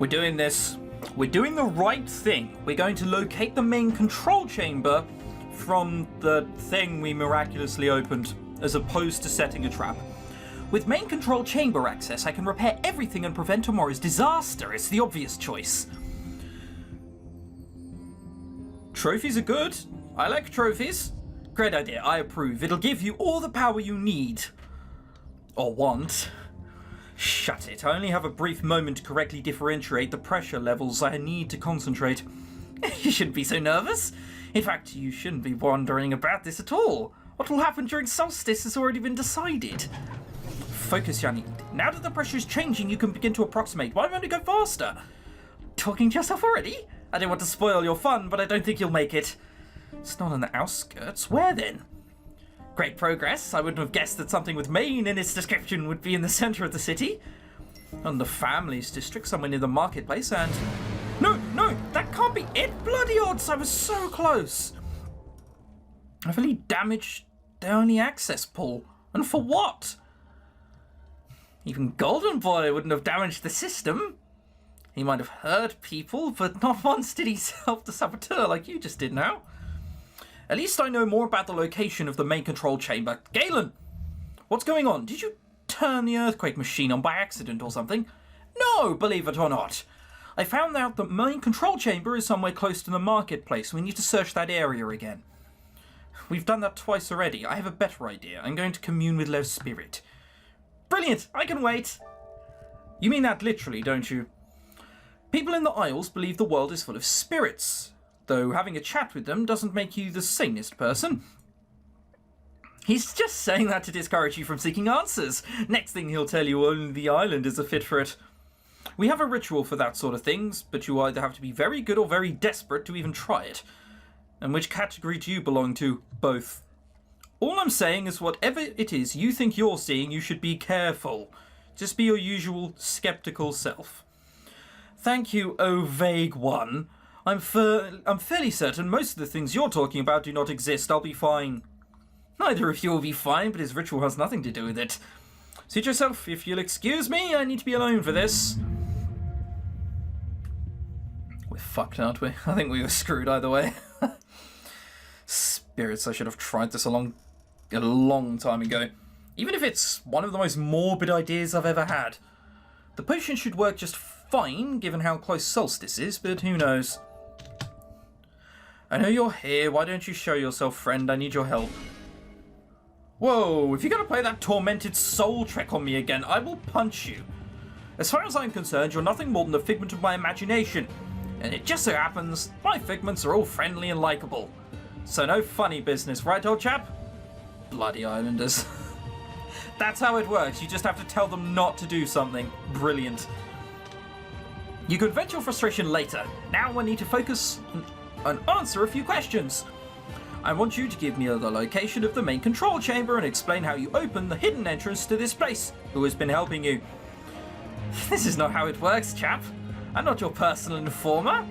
We're doing this. We're doing the right thing. We're going to locate the main control chamber from the thing we miraculously opened, as opposed to setting a trap. With main control chamber access, I can repair everything and prevent tomorrow's disaster. It's the obvious choice. Trophies are good. I like trophies. Great idea, I approve. It'll give you all the power you need. Or want. Shut it, I only have a brief moment to correctly differentiate the pressure levels I need to concentrate. You shouldn't be so nervous. In fact, you shouldn't be wondering about this at all. What will happen during Solstice has already been decided. Focus, Yanni. Now that the pressure is changing, you can begin to approximate. Why won't it go faster? Talking to yourself already? I don't want to spoil your fun, but I don't think you'll make it. It's not on the outskirts. Where then? Great progress. I wouldn't have guessed that something with Maine in its description would be in the centre of the city. On the family's district, somewhere near the marketplace, and... No, that can't be it! Bloody odds, I was so close! I've only damaged the only access pool. And for what? Even Golden Boy wouldn't have damaged the system. He might have hurt people, but not once did he help the saboteur like you just did now. At least I know more about the location of the main control chamber. Galen! What's going on? Did you turn the earthquake machine on by accident or something? No, believe it or not. I found out the main control chamber is somewhere close to the marketplace. We need to search that area again. We've done that twice already. I have a better idea. I'm going to commune with Low Spirit. Brilliant! I can wait! You mean that literally, don't you? People in the Isles believe the world is full of spirits, though having a chat with them doesn't make you the sanest person. He's just saying that to discourage you from seeking answers. Next thing he'll tell you only the island is a fit for it. We have a ritual for that sort of things, but you either have to be very good or very desperate to even try it. And which category do you belong to? Both. All I'm saying is whatever it is you think you're seeing, you should be careful. Just be your usual skeptical self. Thank you, oh vague one. I'm fairly certain most of the things you're talking about do not exist. I'll be fine. Neither of you will be fine, but his ritual has nothing to do with it. Suit yourself. If you'll excuse me, I need to be alone for this. We're fucked, aren't we? I think we were screwed either way. Spirits, I should have tried this a long time ago. Even if it's one of the most morbid ideas I've ever had. The potion should work just fine, given how close Solstice is, but who knows. I know you're here. Why don't you show yourself, friend? I need your help. Whoa, if you're going to play that tormented soul trick on me again, I will punch you. As far as I'm concerned, you're nothing more than a figment of my imagination. And it just so happens, my figments are all friendly and likeable. So no funny business, right, old chap? Bloody islanders. That's how it works. You just have to tell them not to do something. Brilliant. You can vent your frustration later. Now I need to focus and answer a few questions. I want you to give me the location of the main control chamber and explain how you open the hidden entrance to this place. Who has been helping you? This is not how it works, chap. I'm not your personal informer.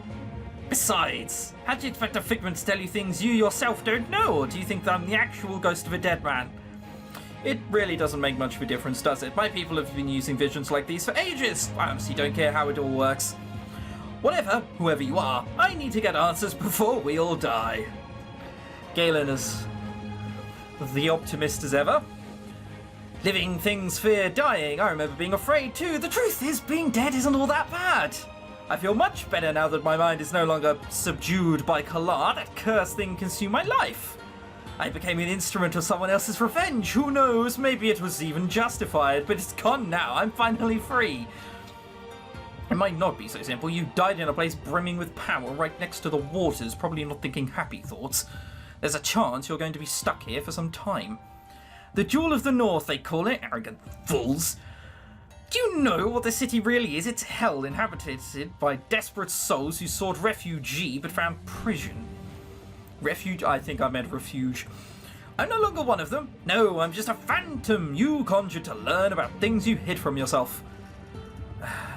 Besides, how do you expect a figment to tell you things you yourself don't know, or do you think that I'm the actual ghost of a dead man? It really doesn't make much of a difference, does it? My people have been using visions like these for ages. I honestly don't care how it all works. Whatever, whoever you are, I need to get answers before we all die. Galen is the optimist as ever. Living things fear dying. I remember being afraid too. The truth is, being dead isn't all that bad. I feel much better now that my mind is no longer subdued by Kalar. That cursed thing consumed my life. I became an instrument of someone else's revenge. Who knows? Maybe it was even justified, but it's gone now. I'm finally free. It might not be so simple. You died in a place brimming with power right next to the waters, probably not thinking happy thoughts. There's a chance you're going to be stuck here for some time. The Jewel of the North, they call it. Arrogant fools. Do you know what the city really is? It's hell inhabited by desperate souls who sought refuge but found prison. Refuge? I think I meant refuge. I'm no longer one of them. No, I'm just a phantom you conjured to learn about things you hid from yourself.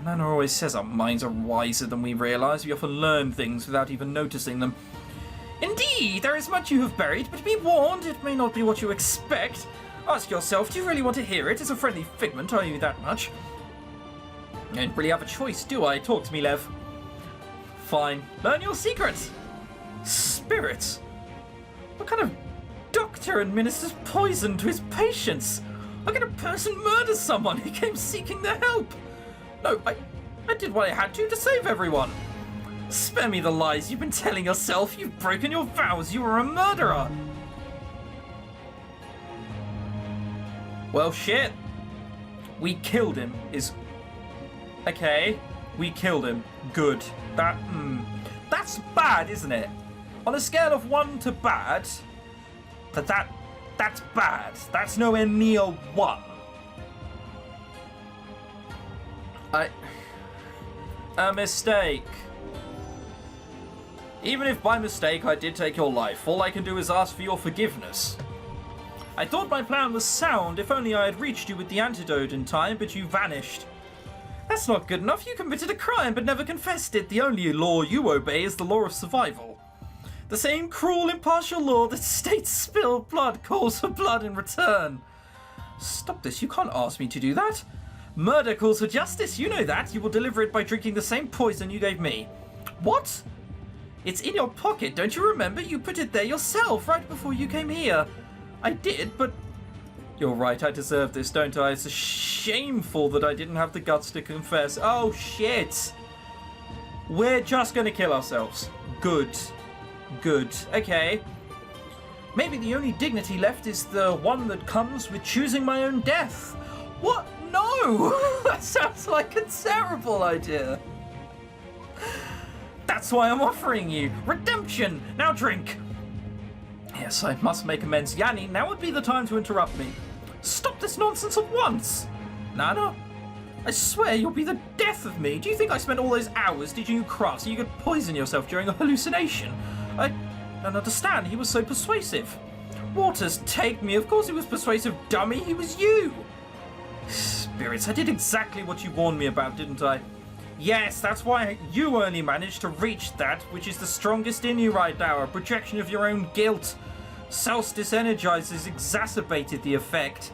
Nana always says our minds are wiser than we realise. We often learn things without even noticing them. Indeed, there is much you have buried, but be warned, it may not be what you expect. Ask yourself, do you really want to hear it? It's a friendly figment, are you that much? I don't really have a choice, do I? Talk to me, Lev. Fine. Learn your secret. Spirits? What kind of doctor administers poison to his patients? How can a person murder someone who came seeking their help? No, I did what I had to save everyone. Spare me the lies you've been telling yourself. You've broken your vows. You were a murderer. Well, shit. We killed him. Okay. We killed him. Good. That's bad, isn't it? On a scale of 1 to bad, that's bad. That's nowhere near 1. A mistake. Even if by mistake I did take your life, all I can do is ask for your forgiveness. I thought my plan was sound if only I had reached you with the antidote in time, but you vanished. That's not good enough. You committed a crime but never confessed it. The only law you obey is the law of survival. The same cruel, impartial law that states spilled blood calls for blood in return. Stop this. You can't ask me to do that. Murder calls for justice. You know that. You will deliver it by drinking the same poison you gave me. What? It's in your pocket. Don't you remember? You put it there yourself right before you came here. I did, but... You're right, I deserve this, don't I? It's shameful that I didn't have the guts to confess. Oh, shit! We're just gonna kill ourselves. Good. Good. Okay. Maybe the only dignity left is the one that comes with choosing my own death. What? No! That sounds like a terrible idea. That's why I'm offering you redemption. Now drink. Yes, I must make amends. Yanni, now would be the time to interrupt me. Stop this nonsense at once! Nana, I swear you'll be the death of me. Do you think I spent all those hours teaching you craft so you could poison yourself during a hallucination? I don't understand. He was so persuasive. Waters, take me. Of course he was persuasive, dummy. He was you. Spirits, I did exactly what you warned me about, didn't I? Yes, that's why you only managed to reach that which is the strongest in you right now, a projection of your own guilt. Solstice energizes exacerbated the effect.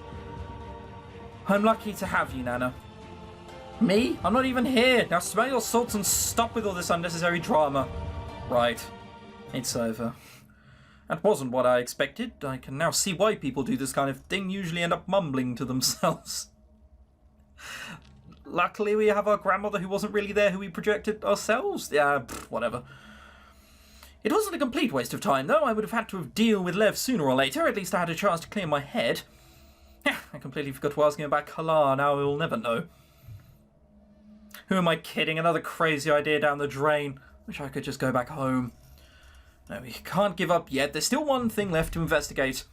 I'm lucky to have you, Nana. Me? I'm not even here. Now smell your salts and stop with all this unnecessary drama. Right. It's over. That wasn't what I expected. I can now see why people do this kind of thing, usually end up mumbling to themselves. Luckily, we have our grandmother who wasn't really there, who we projected ourselves. Yeah, whatever. It wasn't a complete waste of time, though. I would have had to have deal with Lev sooner or later. At least I had a chance to clear my head. I completely forgot to ask him about Kalar. Now we'll never know. Who am I kidding? Another crazy idea down the drain. Wish I could just go back home. No, we can't give up yet. There's still one thing left to investigate.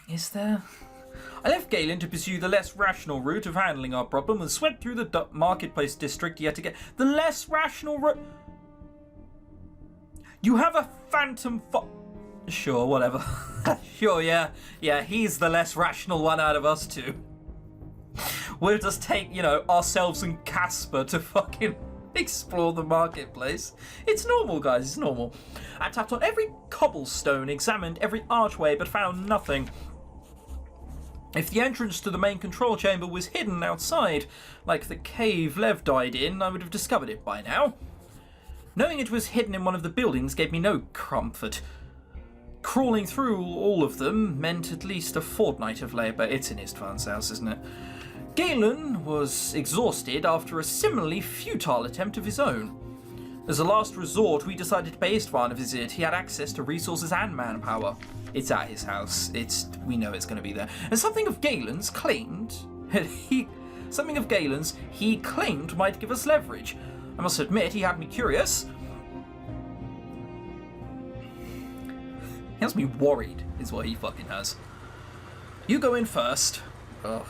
Is there? I left Galen to pursue the less rational route of handling our problem and swept through the marketplace district yet again. The less rational route... You have a phantom Sure, whatever. Sure, yeah. Yeah, he's the less rational one out of us two. We'll just take, you know, ourselves and Casper to fucking explore the marketplace. It's normal, guys, it's normal. I tapped on every cobblestone, examined every archway, but found nothing. If the entrance to the main control chamber was hidden outside, like the cave Lev died in, I would have discovered it by now. Knowing it was hidden in one of the buildings gave me no comfort. Crawling through all of them meant at least a fortnight of labour. It's in Istvan's house, isn't it? Galen was exhausted after a similarly futile attempt of his own. As a last resort, we decided to pay Istvan a visit. He had access to resources and manpower. It's at his house. We know it's going to be there. And something of Galen's he claimed might give us leverage. I must admit, he had me curious. He has me worried, is what he fucking has. You go in first. Ugh.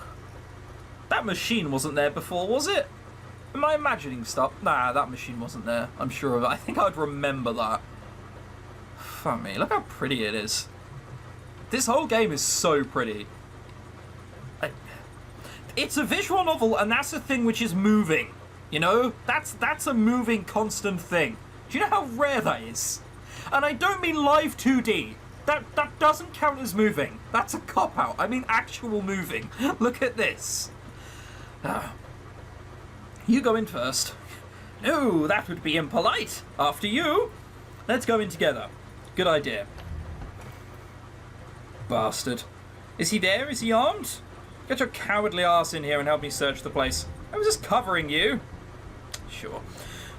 That machine wasn't there before, was it? Am I imagining stuff? Nah, that machine wasn't there. I'm sure of it. I think I'd remember that. Fuck me, look how pretty it is. This whole game is so pretty. It's a visual novel, and that's a thing which is moving. You know? That's a moving, constant thing. Do you know how rare that is? And I don't mean live 2D. That doesn't count as moving. That's a cop-out. I mean actual moving. Look at this. You go in first. No, that would be impolite. After you. Let's go in together. Good idea. Bastard. Is he there? Is he armed? Get your cowardly ass in here and help me search the place. I was just covering you. Sure.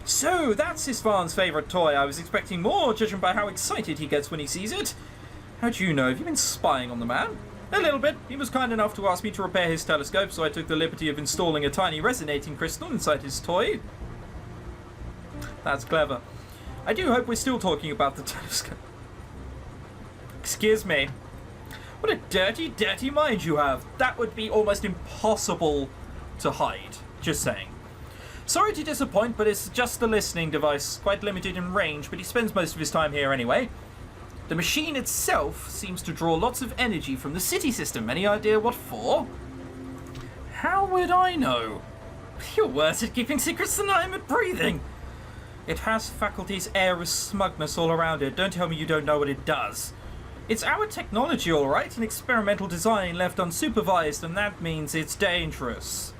So, that's Stefan's favourite toy. I was expecting more, judging by how excited he gets when he sees it. How'd you know? Have you been spying on the man? A little bit. He was kind enough to ask me to repair his telescope, so I took the liberty of installing a tiny resonating crystal inside his toy. That's clever. I do hope we're still talking about the telescope. Excuse me. What a dirty, dirty mind you have. That would be almost impossible to hide. Just saying. Sorry to disappoint, but it's just a listening device. Quite limited in range, but he spends most of his time here anyway. The machine itself seems to draw lots of energy from the city system. Any idea what for? How would I know? You're worse at keeping secrets than I am at breathing. It has faculty's air of smugness all around it. Don't tell me you don't know what it does. It's our technology, all right, an experimental design left unsupervised, and that means it's dangerous.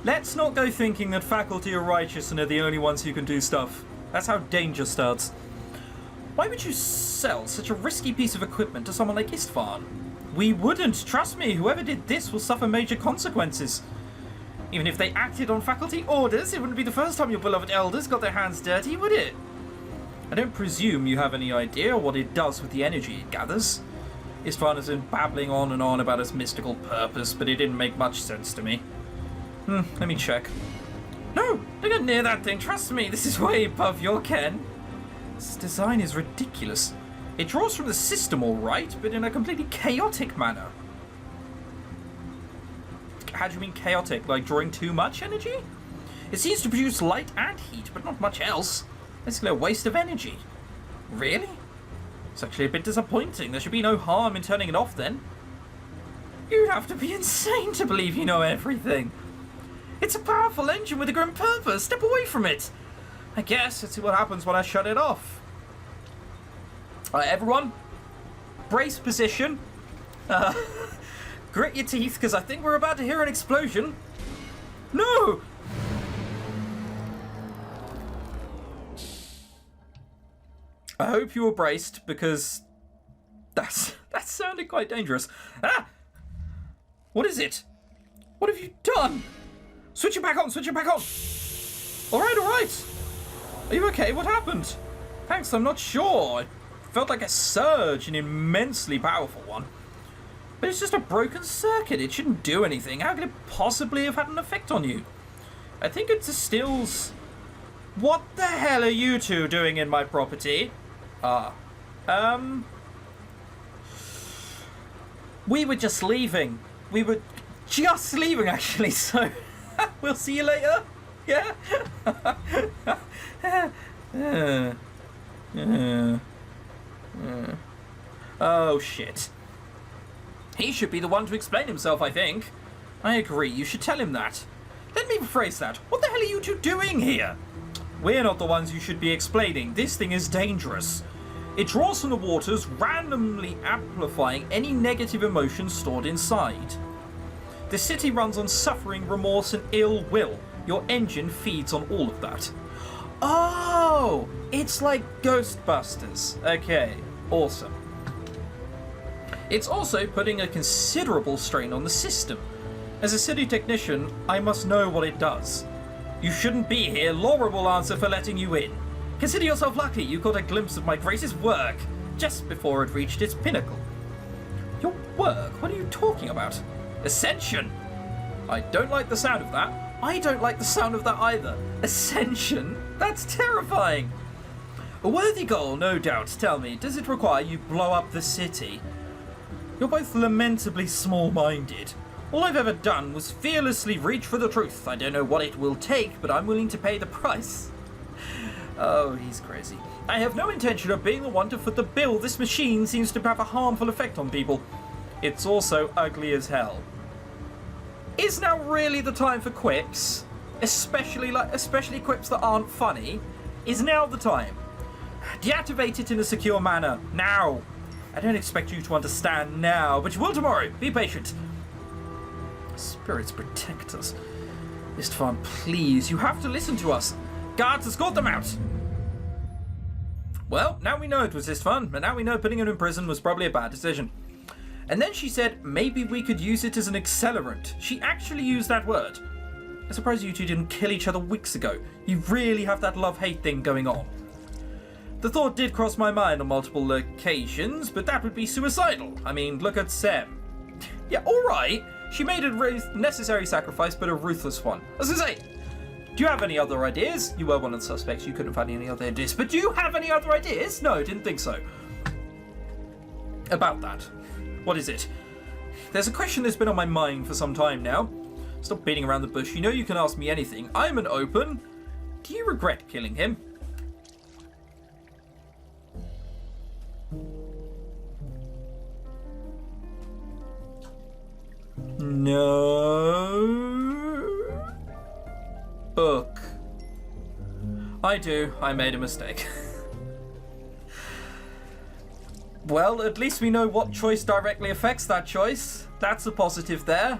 Let's not go thinking that faculty are righteous and are the only ones who can do stuff. That's how danger starts. Why would you sell such a risky piece of equipment to someone like Stefan? We wouldn't. Trust me, whoever did this will suffer major consequences. Even if they acted on faculty orders, it wouldn't be the first time your beloved elders got their hands dirty, would it? I don't presume you have any idea what it does with the energy it gathers. Stefan has been babbling on and on about its mystical purpose, but it didn't make much sense to me. Let me check. No, don't get near that thing, trust me, this is way above your ken. Its design is ridiculous. It draws from the system all right, but in a completely chaotic manner. How do you mean chaotic? Like drawing too much energy? It seems to produce light and heat, but not much else. Basically a waste of energy. Really? It's actually a bit disappointing. There should be no harm in turning it off then. You'd have to be insane to believe you know everything. It's a powerful engine with a grim purpose. Step away from it. I guess let's see what happens when I shut it off. Alright, everyone. Brace position. Grit your teeth, because I think we're about to hear an explosion. No! I hope you were braced, because that sounded quite dangerous. Ah! What is it? What have you done? Switch it back on, switch it back on! Alright, alright! Are you okay? What happened? Thanks, I'm not sure. It felt like a surge, an immensely powerful one. But it's just a broken circuit, it shouldn't do anything. How could it possibly have had an effect on you? I think it distills... What the hell are you two doing in my property? We were just leaving. We were just leaving, actually, so we'll see you later. Yeah? Oh, shit. He should be the one to explain himself, I think. I agree, you should tell him that. Let me rephrase that. What the hell are you two doing here? We're not the ones you should be explaining. This thing is dangerous. It draws from the waters, randomly amplifying any negative emotions stored inside. The city runs on suffering, remorse, and ill will. Your engine feeds on all of that. Oh! It's like Ghostbusters. Okay, awesome. It's also putting a considerable strain on the system. As a city technician, I must know what it does. You shouldn't be here. Laura will answer for letting you in. Consider yourself lucky you caught a glimpse of my greatest work just before it reached its pinnacle. Your work? What are you talking about? Ascension! I don't like the sound of that. I don't like the sound of that either. Ascension? That's terrifying! A worthy goal, no doubt. Tell me, does it require you blow up the city? You're both lamentably small-minded. All I've ever done was fearlessly reach for the truth. I don't know what it will take, but I'm willing to pay the price. Oh, he's crazy. I have no intention of being the one to foot the bill. This machine seems to have a harmful effect on people. It's also ugly as hell. Is now really the time for quips? Especially quips that aren't funny? Is now the time? Deactivate it in a secure manner. Now! I don't expect you to understand now, but you will tomorrow. Be patient. Spirits protect us. Stefan, please, you have to listen to us. Guards, escort them out. Well, now we know it was Stefan, and now we know putting him in prison was probably a bad decision. And then she said maybe we could use it as an accelerant. She actually used that word. I'm surprised you two didn't kill each other weeks ago. You really have that love-hate thing going on. The thought did cross my mind on multiple occasions, but that would be suicidal. I mean, look at Sam. Yeah, alright. She made a necessary sacrifice, but a ruthless one. As I say, do you have any other ideas? You were one of the suspects. You couldn't find any other ideas. But do you have any other ideas? No, didn't think so. About that. What is it? There's a question that's been on my mind for some time now. Stop beating around the bush. You know you can ask me anything. I'm an open. Do you regret killing him? No. Book. I do. I made a mistake. Well, at least we know what choice directly affects that choice. That's a positive there.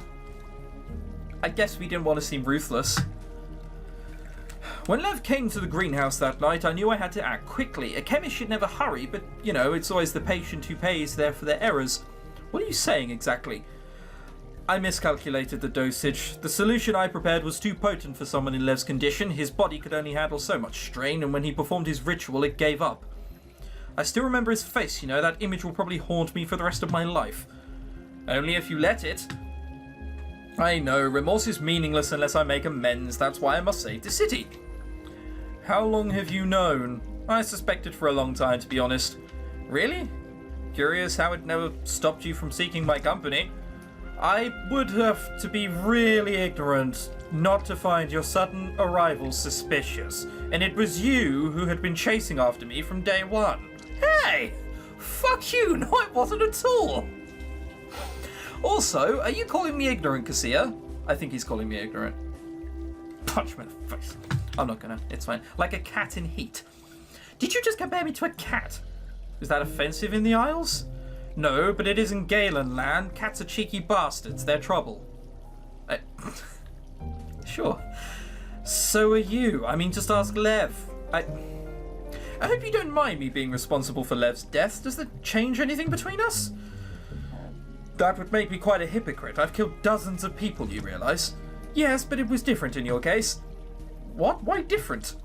I guess we didn't want to seem ruthless. When Lev came to the greenhouse that night, I knew I had to act quickly. A chemist should never hurry, but, you know, it's always the patient who pays there for their errors. What are you saying exactly? I miscalculated the dosage. The solution I prepared was too potent for someone in Lev's condition. His body could only handle so much strain, and when he performed his ritual, it gave up. I still remember his face, you know, that image will probably haunt me for the rest of my life. Only if you let it. I know, remorse is meaningless unless I make amends, that's why I must save the city. How long have you known? I suspected for a long time, to be honest. Really? Curious how it never stopped you from seeking my company. I would have to be really ignorant not to find your sudden arrival suspicious, and it was you who had been chasing after me from day one. Hey! Fuck you! No, it wasn't at all! Also, are you calling me ignorant, Cassia? I think he's calling me ignorant. Punch him in the face. I'm not gonna, it's fine. Like a cat in heat. Did you just compare me to a cat? Is that offensive in the Isles? No, but it is in Galen land. Cats are cheeky bastards. They're trouble. Sure. So are you. I mean, just ask Lev. I hope you don't mind me being responsible for Lev's death. Does that change anything between us? That would make me quite a hypocrite. I've killed dozens of people, you realise? Yes, but it was different in your case. What? Why different?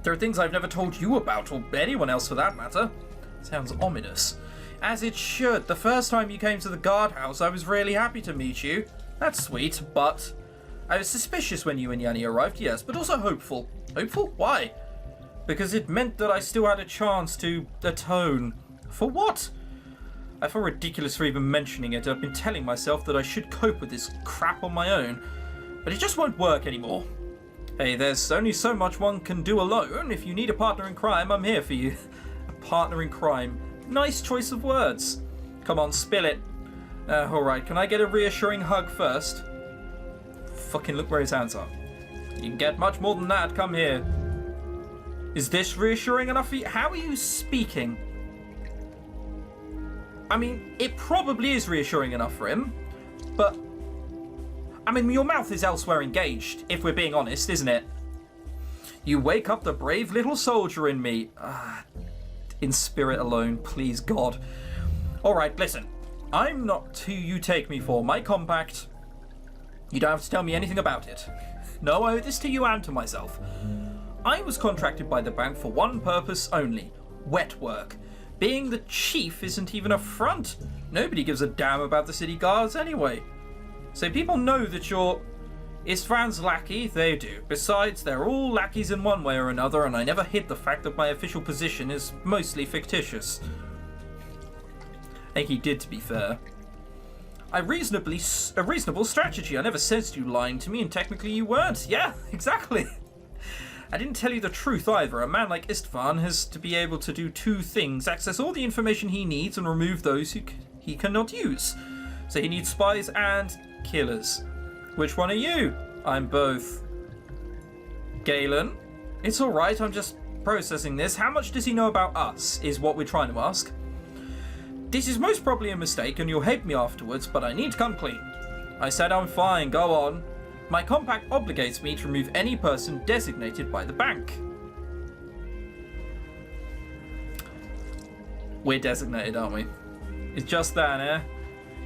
There are things I've never told you about, or anyone else for that matter. Sounds ominous. As it should. The first time you came to the guardhouse, I was really happy to meet you. That's sweet, but... I was suspicious when you and Yanni arrived, yes, but also hopeful. Hopeful? Why? Because it meant that I still had a chance to atone. For what? I feel ridiculous for even mentioning it. I've been telling myself that I should cope with this crap on my own. But it just won't work anymore. Hey, there's only so much one can do alone. If you need a partner in crime, I'm here for you. A partner in crime. Nice choice of words. Come on, spill it. Alright, can I get a reassuring hug first? Fucking look where his hands are. You can get much more than that, come here. Is this reassuring enough for you? How are you speaking? I mean, it probably is reassuring enough for him, but... I mean, your mouth is elsewhere engaged, if we're being honest, isn't it? You wake up the brave little soldier in me. In spirit alone, please God. Alright, listen. I'm not who you take me for. My compact... You don't have to tell me anything about it. No, I owe this to you and to myself. I was contracted by the bank for one purpose only. Wet work. Being the chief isn't even a front. Nobody gives a damn about the city guards anyway. So people know that you're Istvan's lackey, they do. Besides, they're all lackeys in one way or another, and I never hid the fact that my official position is mostly fictitious. I think he did, to be fair. A reasonable strategy. I never sensed you lying to me, and technically you weren't. Yeah, exactly. I didn't tell you the truth either. A man like Istvan has to be able to do two things: access all the information he needs and remove those who he cannot use. So he needs spies and killers. Which one are you? I'm both. Galen? It's alright, I'm just processing this. How much does he know about us, is what we're trying to ask. This is most probably a mistake and you'll hate me afterwards, but I need to come clean. I said I'm fine, go on. My compact obligates me to remove any person designated by the bank. We're designated, aren't we? It's just that, eh?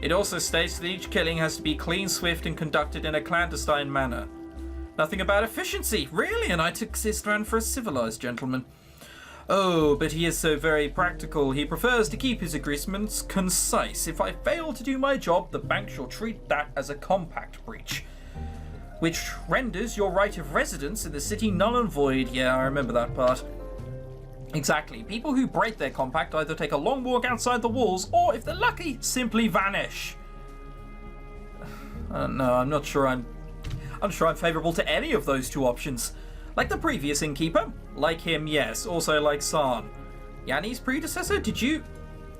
It also states that each killing has to be clean, swift, and conducted in a clandestine manner. Nothing about efficiency, really, and I took Sistran for a civilized gentleman. Oh, but he is so very practical. He prefers to keep his agreements concise. If I fail to do my job, the bank shall treat that as a compact breach, which renders your right of residence in the city null and void. Yeah, I remember that part. Exactly. People who break their compact either take a long walk outside the walls, or, if they're lucky, simply vanish. No, I'm not sure I'm favourable to any of those two options. Like the previous innkeeper? Like him, yes. Also like San. Yanni's predecessor? Did you?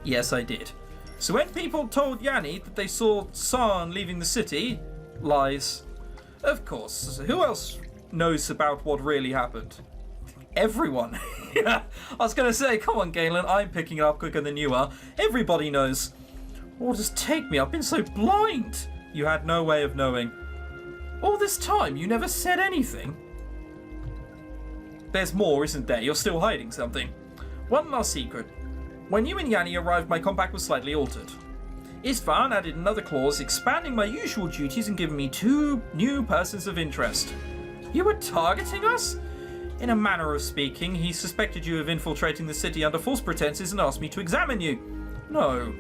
Yes, I did. So when people told Yanni that they saw San leaving the city, lies. Of course. Who else knows about what really happened? Everyone. Yeah, I was going to say, come on, Galen, I'm picking it up quicker than you are. Everybody knows. Oh, just take me. I've been so blind. You had no way of knowing. All this time, you never said anything. There's more, isn't there? You're still hiding something. One last secret. When you and Yanni arrived, my compact was slightly altered. Istvan added another clause, expanding my usual duties and giving me 2 new persons of interest. You were targeting us? In a manner of speaking, he suspected you of infiltrating the city under false pretenses and asked me to examine you. No.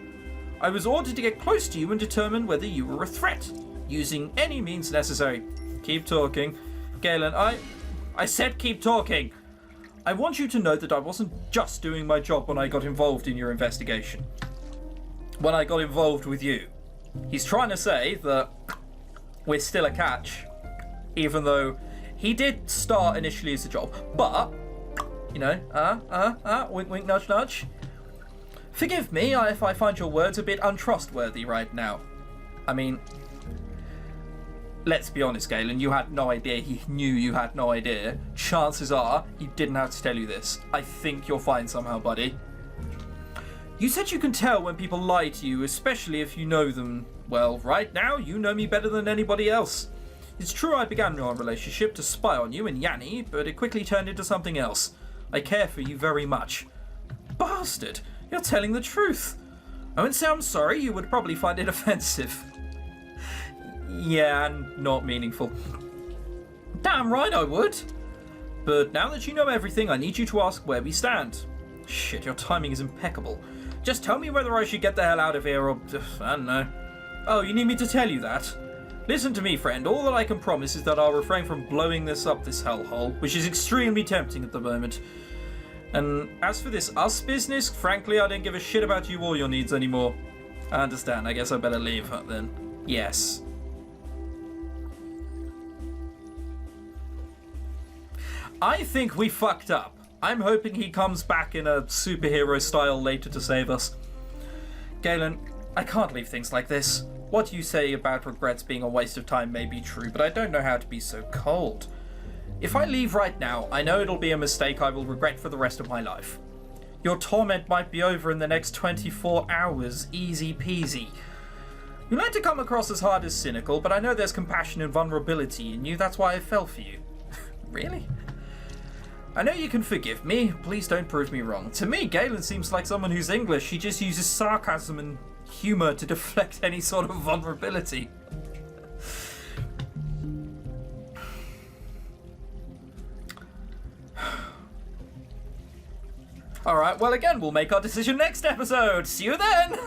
I was ordered to get close to you and determine whether you were a threat, using any means necessary. Keep talking. Galen, I said keep talking. I want you to know that I wasn't just doing my job when I got involved in your investigation. When I got involved with you. He's trying to say that we're still a catch, even though he did start initially as a job, but, you know, wink, wink, nudge, nudge. Forgive me if I find your words a bit untrustworthy right now. I mean, let's be honest, Galen, you had no idea. He knew you had no idea. Chances are he didn't have to tell you this. I think you're fine somehow, buddy. You said you can tell when people lie to you, especially if you know them. Well, right now, you know me better than anybody else. It's true I began our relationship to spy on you and Yanni, but it quickly turned into something else. I care for you very much. Bastard, you're telling the truth. I wouldn't say I'm sorry, you would probably find it offensive. Yeah, and not meaningful. Damn right I would. But now that you know everything, I need you to ask where we stand. Shit, your timing is impeccable. Just tell me whether I should get the hell out of here or... I don't know. Oh, you need me to tell you that? Listen to me, friend. All that I can promise is that I'll refrain from blowing this hellhole, which is extremely tempting at the moment. And as for this us business, frankly, I don't give a shit about you or your needs anymore. I understand. I guess I better leave then. Yes. I think we fucked up. I'm hoping he comes back in a superhero style later to save us. Galen, I can't leave things like this. What you say about regrets being a waste of time may be true, but I don't know how to be so cold. If I leave right now, I know it'll be a mistake I will regret for the rest of my life. Your torment might be over in the next 24 hours, easy peasy. You like to come across as hard as cynical, but I know there's compassion and vulnerability in you, that's why I fell for you. Really? I know you can forgive me, please don't prove me wrong. To me, Galen seems like someone who's English. He just uses sarcasm and humour to deflect any sort of vulnerability. Alright, well again, we'll make our decision next episode. See you then!